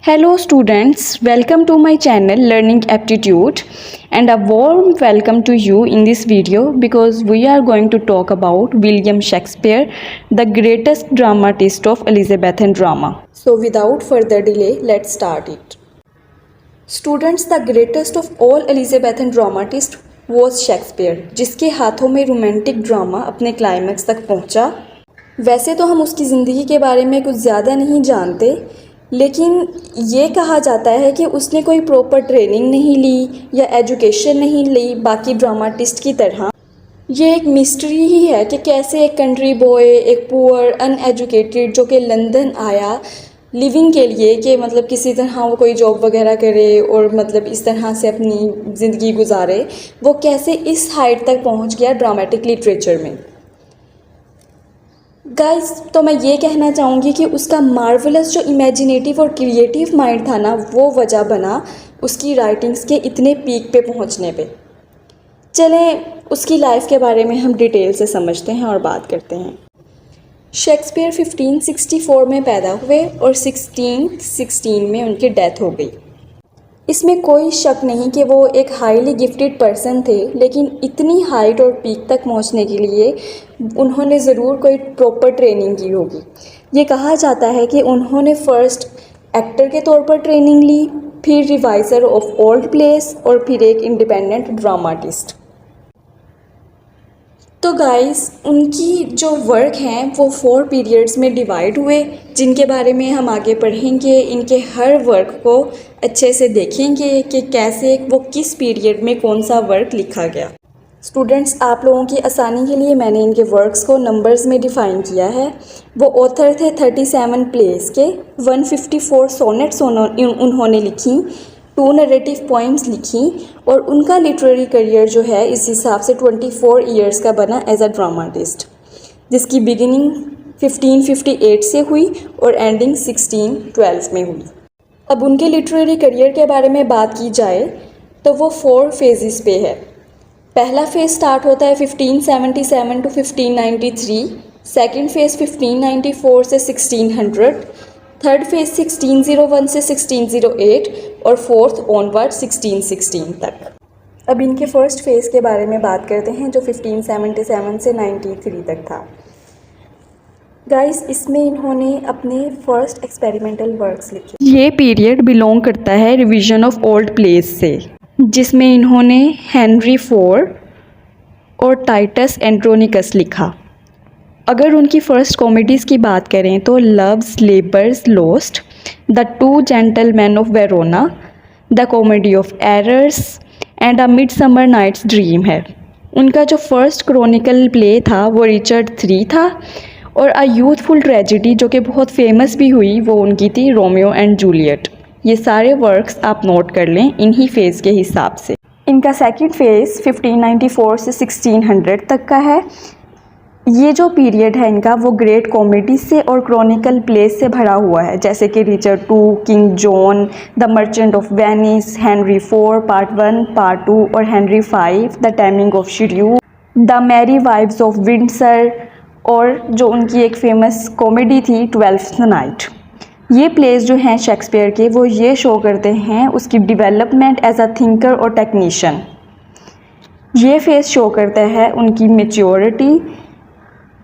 Hello students, welcome to my channel Learning Aptitude and a warm welcome to you in this video because we are going to talk about William Shakespeare, the greatest dramatist of Elizabethan drama. So without further delay, let's start it. Students, the greatest of all Elizabethan dramatists was Shakespeare, जिसके हाथों में romantic drama अपने climax तक पहुंचा। वैसे तो हम उसकी ज़िंदगी के बारे में कुछ ज़्यादा नहीं जानते, लेकिन ये कहा जाता है कि उसने कोई प्रॉपर ट्रेनिंग नहीं ली या एजुकेशन नहीं ली बाकी ड्रामाटिस्ट की तरह। ये एक मिस्ट्री ही है कि कैसे एक कंट्री बॉय, एक पुअर अनएजुकेटेड जो कि लंदन आया लिविंग के लिए, कि मतलब किसी तरह वो कोई जॉब वगैरह करे और मतलब इस तरह से अपनी ज़िंदगी गुजारे, वो कैसे इस हाइट तक पहुंच गया ड्रामेटिक लिटरेचर में। गाइस, तो मैं ये कहना चाहूँगी कि उसका मार्वलस जो इमेजिनेटिव और क्रिएटिव माइंड था ना, वो वजह बना उसकी राइटिंग्स के इतने पीक पे पहुँचने पे। चलें उसकी लाइफ के बारे में हम डिटेल से समझते हैं और बात करते हैं। शेक्सपियर 1564 में पैदा हुए और 1616 में उनकी डेथ हो गई। इसमें कोई शक नहीं कि वो एक हाईली गिफ्टेड पर्सन थे, लेकिन इतनी हाइट और पीक तक पहुंचने के लिए उन्होंने ज़रूर कोई प्रॉपर ट्रेनिंग की होगी। ये कहा जाता है कि उन्होंने फ़र्स्ट एक्टर के तौर पर ट्रेनिंग ली, फिर रिवाइज़र ऑफ ओल्ड प्लेस और फिर एक इंडिपेंडेंट ड्रामाटिस्ट। तो गाइस, उनकी जो वर्क हैं वो 4 पीरियड्स में डिवाइड हुए, जिनके बारे में हम आगे पढ़ेंगे। इनके हर वर्क को अच्छे से देखेंगे कि कैसे वो किस पीरियड में कौन सा वर्क लिखा गया। स्टूडेंट्स, आप लोगों की आसानी के लिए मैंने इनके वर्क्स को नंबर्स में डिफ़ाइन किया है। वो ऑथर थे 37 प्लेस के, 154 सोनेट्स उन्होंने लिखी, 2 नरेटिव पोइम्स लिखी और उनका लिटरेरी करियर जो है इस हिसाब से 24 ईयर्स का बना एज अ ड्रामाटिस्ट, जिसकी बिगिनिंग 1558 से हुई और एंडिंग 1612 में हुई। अब उनके लिटरेरी करियर के बारे में बात की जाए तो वो 4 फेजेस पे है। पहला फेज़ स्टार्ट होता है 1577 टू 1593, सेकेंड फेज़ 1594 से 1600, थर्ड फेज़ 1601 से 1608 और फोर्थ ऑनवर्ड 1616 तक। अब इनके फर्स्ट फेज़ के बारे में बात करते हैं जो 1577 से 93 तक था। गाइस, इसमें इन्होंने अपने फर्स्ट एक्सपेरिमेंटल वर्क्स लिखे। ये पीरियड बिलोंग करता है रिवीजन ऑफ ओल्ड प्लेस से, जिसमें इन्होंने हेनरी IV और टाइटस एंड्रोनिकस लिखा। अगर उनकी फ़र्स्ट कॉमेडीज़ की बात करें तो love's labour's lost, the 2 gentleman of Verona, the comedy of errors and a midsummer night's dream है। उनका जो फर्स्ट क्रॉनिकल प्ले था वो रिचर्ड III था और अ यूथफुल ट्रेजेडी जो कि बहुत फेमस भी हुई वो उनकी थी रोमियो एंड जूलियट। ये सारे वर्क्स आप नोट कर लें इन्हीं फेज़ के हिसाब से। इनका सेकंड फेज़ 1594 से 1600 तक का है। ये जो पीरियड है इनका वो ग्रेट कॉमेडी से और क्रॉनिकल प्लेस से भरा हुआ है, जैसे कि Richard II, King John, the merchant of Venice, Henry IV part 1, part 2 और Henry V, the taming of shrew, the merry wives of Windsor और जो उनकी एक फेमस कॉमेडी थी 12th नाइट। ये प्लेस जो हैं शेक्सपियर के वो ये शो करते हैं उसकी डेवलपमेंट एज अ थिंकर और टेक्नीशियन। ये फेस शो करता है उनकी मैच्योरिटी,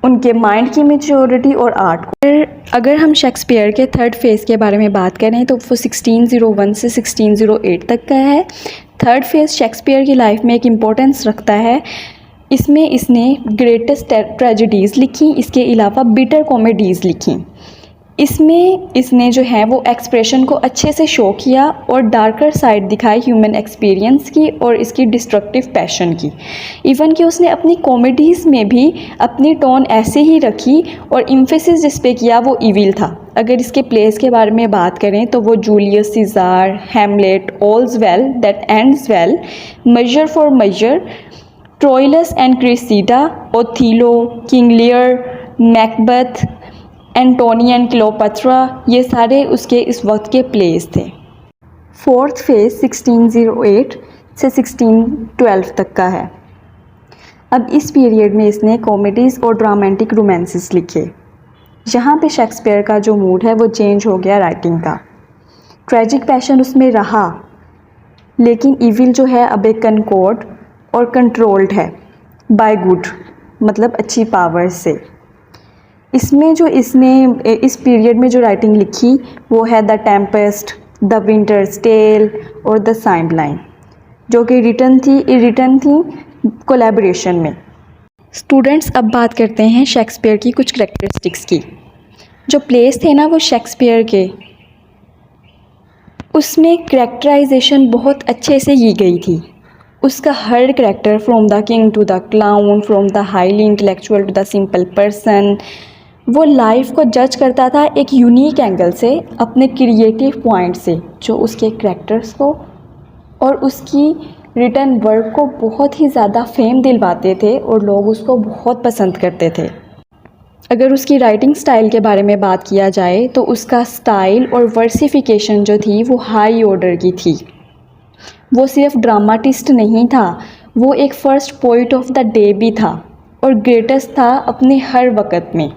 उनके माइंड की मैच्योरिटी और आर्ट को। अगर हम शेक्सपियर के थर्ड फेज़ के बारे में बात करें तो वो 1601 से 1608 तक का है। थर्ड फेज़ शेक्सपियर की लाइफ में एक इम्पोर्टेंस रखता है। इसमें इसने ग्रेटेस्ट ट्रेजेडीज़ लिखी, इसके अलावा बिटर कॉमेडीज़ लिखी। इसमें इसने जो है वो एक्सप्रेशन को अच्छे से शो किया और डार्कर साइड दिखाई ह्यूमन एक्सपीरियंस की और इसकी डिस्ट्रक्टिव पैशन की। इवन कि उसने अपनी कॉमेडीज़ में भी अपनी टोन ऐसे ही रखी और इम्फेसिस जिस पे किया वो इविल था। अगर इसके प्लेस के बारे में बात करें तो वो Julius Caesar, Hamlet, all's well that ends well, measure for measure, Troilus and Cressida, Othello, King Lear, Macbeth, Antony and Cleopatra, ये सारे उसके इस वक्त के प्लेस थे। फोर्थ फेज़ 1608 से 1612 तक का है। अब इस पीरियड में इसने कॉमेडीज़ और ड्रामेटिक रोमांसेस लिखे। यहाँ पे शेक्सपियर का जो मूड है वो चेंज हो गया राइटिंग का। ट्रेजिक पैशन उसमें रहा, लेकिन इविल जो है अब एक कनकॉर्ड और कंट्रोल्ड है बाय गुड, मतलब अच्छी पावर से। इसमें जो इसने इस पीरियड में जो राइटिंग लिखी वो है the tempest, the winter's tale और द साइडलाइन, जो कि रिटन थी कोलैबोरेशन में। स्टूडेंट्स, अब बात करते हैं शेक्सपियर की कुछ करैक्टरिस्टिक्स की। जो प्लेस थे ना वो शेक्सपियर के, उसमें करैक्टराइजेशन बहुत अच्छे से की गई थी। उसका हर character, from the king to the clown, from the highly intellectual to the simple person, वो लाइफ को जज करता था एक यूनिक एंगल से, अपने क्रिएटिव पॉइंट से, जो उसके करैक्टर्स को और उसकी रिटन वर्क को बहुत ही ज़्यादा फेम दिलवाते थे और लोग उसको बहुत पसंद करते थे। अगर उसकी राइटिंग स्टाइल के बारे में बात किया जाए तो उसका स्टाइल और वर्सिफिकेशन जो थी वो हाई ऑर्डर की थी। वो सिर्फ ड्रामाटिस्ट नहीं था, वो एक first poet of the day भी था और ग्रेटेस्ट था अपने हर वक़्त में।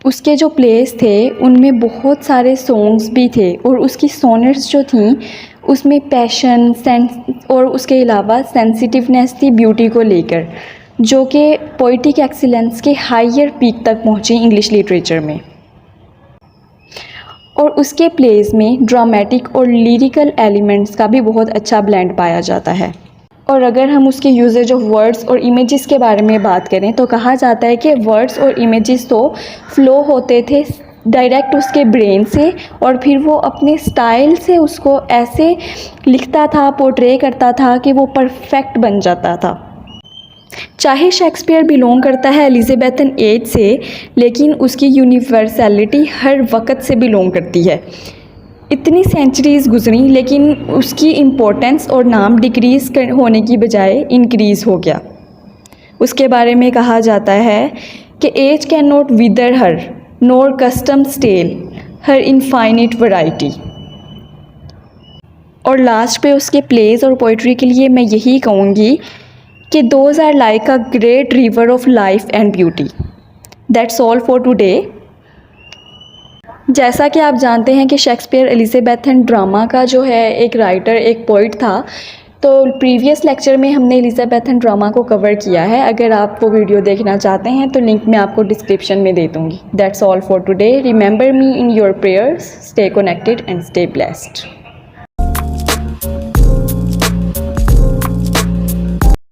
उसके जो प्लेस थे उनमें बहुत सारे सॉन्ग्स भी थे और उसकी सोनेट्स जो थी उसमें पैशन और उसके अलावा सेंसिटिवनेस थी ब्यूटी को लेकर, जो कि पोइटिक एक्सीलेंस के हायर पीक तक पहुंची इंग्लिश लिटरेचर में। और उसके प्लेस में ड्रामेटिक और लिरिकल एलिमेंट्स का भी बहुत अच्छा ब्लेंड पाया जाता है। और अगर हम उसके यूजेज ऑफ वर्ड्स और इमेजेस के बारे में बात करें तो कहा जाता है कि वर्ड्स और इमेजेस तो फ्लो होते थे डायरेक्ट उसके ब्रेन से, और फिर वो अपने स्टाइल से उसको ऐसे लिखता था, पोर्ट्रे करता था कि वो परफेक्ट बन जाता था। चाहे शेक्सपियर बिलोंग करता है एलिज़ाबेथन एज से, लेकिन उसकी यूनिवर्सैलिटी हर वक्त से बिलोंग करती है। इतनी सेंचुरीज़ गुजरी लेकिन उसकी इम्पोर्टेंस और नाम डिक्रीज़ होने की बजाय इंक्रीज़ हो गया। उसके बारे में कहा जाता है कि age can not wither her nor custom stale her infinite variety. और लास्ट पे उसके प्लेज और पोइट्री के लिए मैं यही कहूँगी कि those are like a great river of life and beauty. That's all for today. जैसा कि आप जानते हैं कि शेक्सपियर एलिज़ाबेथन ड्रामा का जो है एक राइटर, एक पोइट था, तो प्रीवियस लेक्चर में हमने एलिज़ाबेथन ड्रामा को कवर किया है। अगर आप वो वीडियो देखना चाहते हैं तो लिंक मैं आपको डिस्क्रिप्शन में दे दूँगी। That's all for today. Remember me in your prayers. Stay connected and stay blessed.